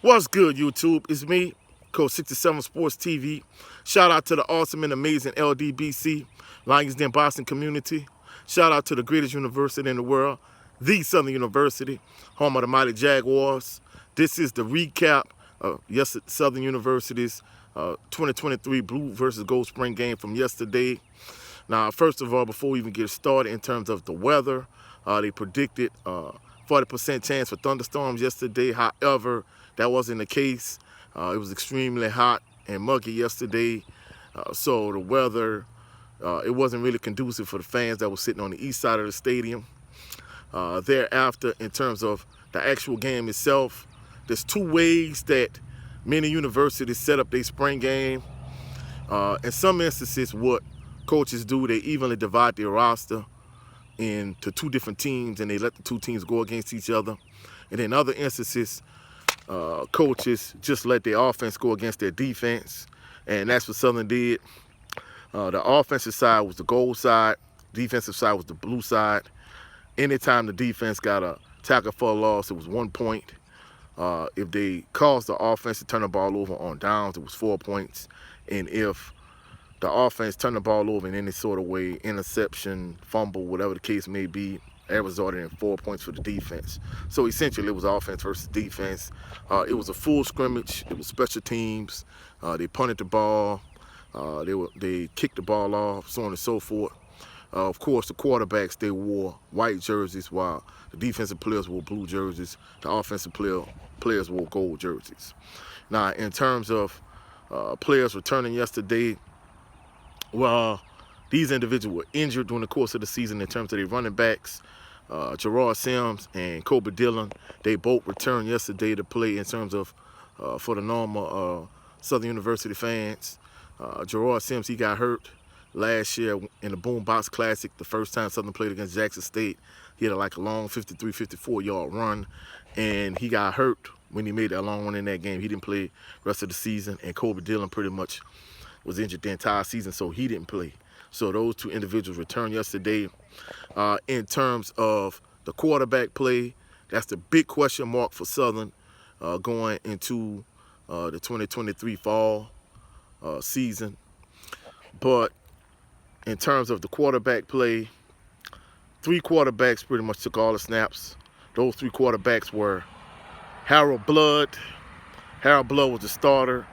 What's good, YouTube? It's me, Coach 67 Sports TV. Shout out to the awesome and amazing LDBC, Lions Den Boston community. Shout out to the greatest university in the world, the Southern University, home of the mighty Jaguars. This is the recap of Southern University's 2023 Blue versus Gold Spring game from yesterday. Now, first of all, before we even get started in terms of the weather, they predicted 40% chance for thunderstorms yesterday. However, that wasn't the case. It was extremely hot and muggy yesterday, so the weather, it wasn't really conducive for the fans that were sitting on the east side of the stadium. Thereafter, in terms of the actual game itself, there's two ways that many universities set up their spring game. In some instances, what coaches do, they evenly divide their roster into two different teams and they let the two teams go against each other. And in other instances, coaches just let their offense go against their defense. And that's what Southern did. The offensive side was the gold side. Defensive side was the blue side. Anytime the defense got a tackle for a loss, it was 1 point. If they caused the offense to turn the ball over on downs, it was 4 points. And if the offense turned the ball over in any sort of way, interception, fumble, whatever the case may be, that resulted in 4 points for the defense. So essentially, it was offense versus defense. It was a full scrimmage. It was special teams. They punted the ball. They kicked the ball off, so on and so forth. Of course, the quarterbacks, they wore white jerseys while the defensive players wore blue jerseys. The offensive players wore gold jerseys. Now, in terms of players returning yesterday, well, these individuals were injured during the course of the season in terms of their running backs. Gerard Sims and Kobe Dillon, they both returned yesterday to play in terms of for the normal Southern University fans. Gerard Sims, he got hurt last year in the Boombox Classic, the first time Southern played against Jackson State. He had like a long 53, 54-yard run, and he got hurt when he made that long run in that game. He didn't play the rest of the season, and Kobe Dillon pretty much was injured the entire season, so he didn't play. So those two individuals returned yesterday. In terms of the quarterback play, that's the big question mark for Southern going into the 2023 fall season. But in terms of the quarterback play, three quarterbacks pretty much took all the snaps. Those three quarterbacks were Harold Blood. Harold Blood was the starter.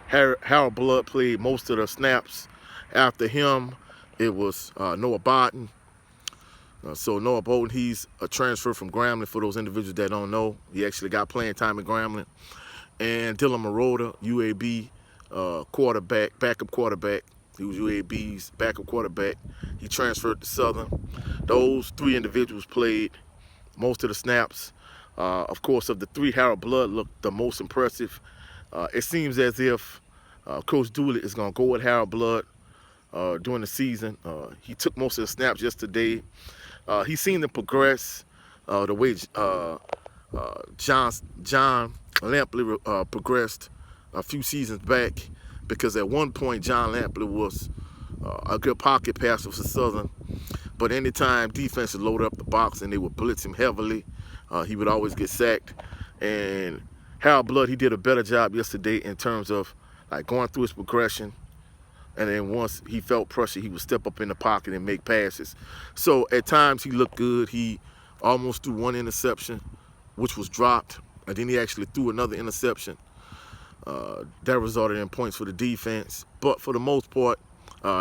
Harold Blood played most of the snaps. After him, it was Noah Barton. So Noah Bolton, he's a transfer from Grambling. For those individuals that don't know, he actually got playing time at Grambling. And Dylan Marotta, UAB quarterback, backup quarterback. He was UAB's backup quarterback. He transferred to Southern. Those three individuals played most of the snaps. Of course, of the three, Harold Blood looked the most impressive. It seems as if Coach Dooley is going to go with Harold Blood during the season. He took most of the snaps yesterday. He's seen them progress the way John Lampley progressed a few seasons back, because at one point John Lampley was a good pocket passer for Southern, but anytime defenses loaded up the box and they would blitz him heavily, he would always get sacked. And Harold Blood, he did a better job yesterday in terms of like going through his progression. And then once he felt pressure, he would step up in the pocket and make passes. So at times he looked good. He almost threw one interception, which was dropped. And then he actually threw another interception. That resulted in points for the defense. But for the most part,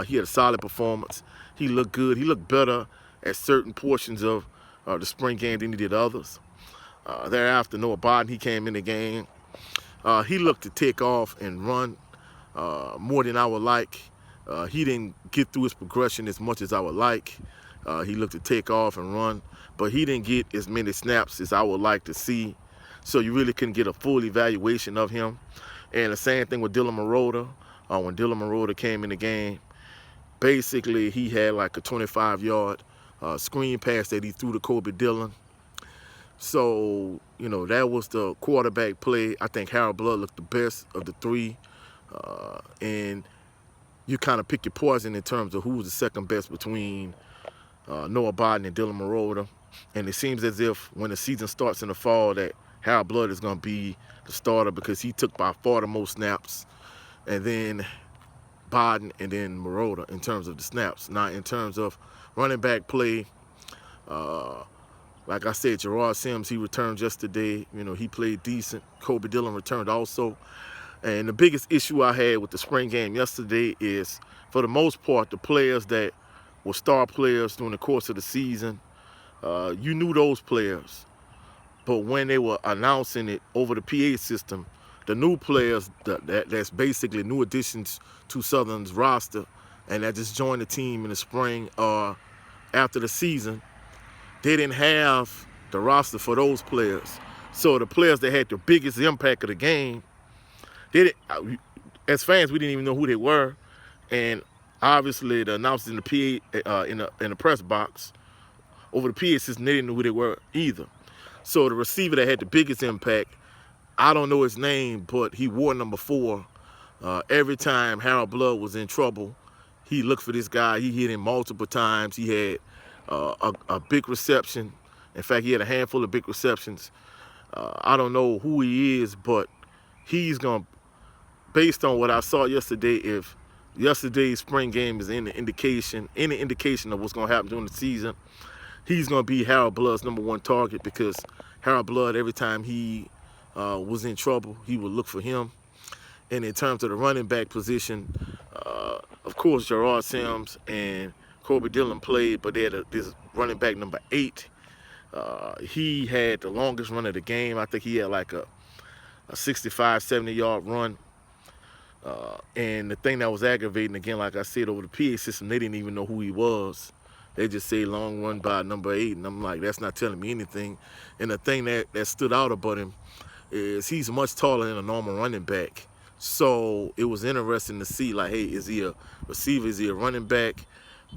he had a solid performance. He looked good. He looked better at certain portions of the spring game than he did others. Thereafter, Noah Barton, he came in the game. He looked to take off and run more than I would like. He didn't get through his progression as much as I would like. He looked to take off and run, but he didn't get as many snaps as I would like to see. So you really couldn't get a full evaluation of him. And the same thing with Dylan Marotta. When Dylan Marotta came in the game, basically he had like a 25-yard screen pass that he threw to Kobe Dillon. So, you know, that was the quarterback play. I think Harold Blood looked the best of the three. And you kind of pick your poison in terms of who's the second best between Noah Barton and Dylan Marotta. And it seems as if when the season starts in the fall that Harold Blood is going to be the starter because he took by far the most snaps, and then Biden, and then Marotta in terms of the snaps. Now, in terms of running back play, like I said, Gerard Sims, he returned yesterday. You know, he played decent. Kobe Dillon returned also. And the biggest issue I had with the spring game yesterday is, for the most part, the players that were star players during the course of the season, you knew those players. But when they were announcing it over the PA system, the new players, that's basically new additions to Southern's roster, and that just joined the team in the spring or after the season, they didn't have the roster for those players. So the players that had the biggest impact of the game, as fans, we didn't even know who they were, and obviously the announcers in the PA in the press box over the PA system, they didn't know who they were either. So the receiver that had the biggest impact, I don't know his name, but he wore number 4. Every time Harold Blood was in trouble, he looked for this guy. He hit him multiple times. He had a big reception. In fact, he had a handful of big receptions. I don't know who he is, but he's going to, based on what I saw yesterday, if yesterday's spring game is any indication of what's going to happen during the season, he's going to be Harold Blood's #1 target, because Harold Blood, every time he was in trouble, he would look for him. And in terms of the running back position, of course, Gerard Sims and Kobe Dillon played, but they had this running back number 8. He had the longest run of the game. I think he had like a 65, 70-yard run. And the thing that was aggravating, again, like I said, over the PA system, they didn't even know who he was. They just say long run by number 8, and I'm like, that's not telling me anything. And the thing that stood out about him is he's much taller than a normal running back. So it was interesting to see, like, hey, is he a receiver? Is he a running back?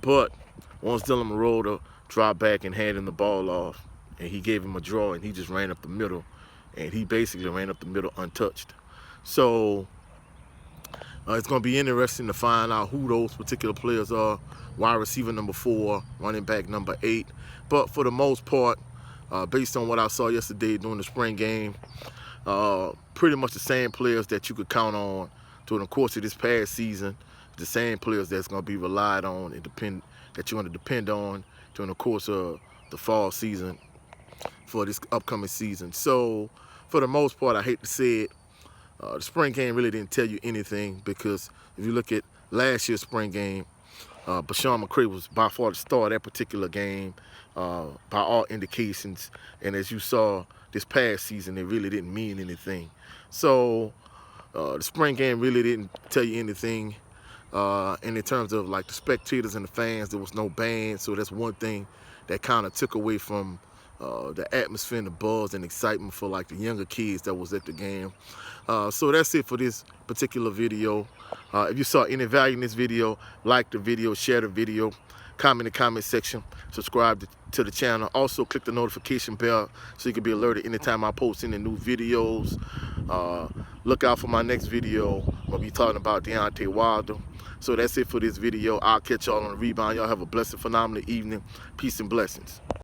But once Dylan Marotta dropped back and handed him the ball off, and he gave him a draw, and he just ran up the middle, and he basically ran up the middle untouched. So it's going to be interesting to find out who those particular players are. Wide receiver number 4, running back number 8. But for the most part, based on what I saw yesterday during the spring game, pretty much the same players that you could count on during the course of this past season, the same players that's going to be relied on and that you're going to depend on during the course of the fall season for this upcoming season. So for the most part, I hate to say it, the spring game really didn't tell you anything, because if you look at last year's spring game, Bashawn McCray was by far the star of that particular game, by all indications. And as you saw this past season, it really didn't mean anything. So the spring game really didn't tell you anything. And in terms of like the spectators and the fans, there was no band. So that's one thing that kind of took away from the atmosphere and the buzz and excitement for like the younger kids that was at the game. So that's it for this particular video. If you saw any value in this video, like the video, share the video, comment in the comment section, subscribe to the channel. Also click the notification bell so you can be alerted anytime I post any new videos. Look out for my next video. I'll be talking about Deontay Wilder. So that's it for this video. I'll catch y'all on the rebound. Y'all have a blessed, phenomenal evening. Peace and blessings.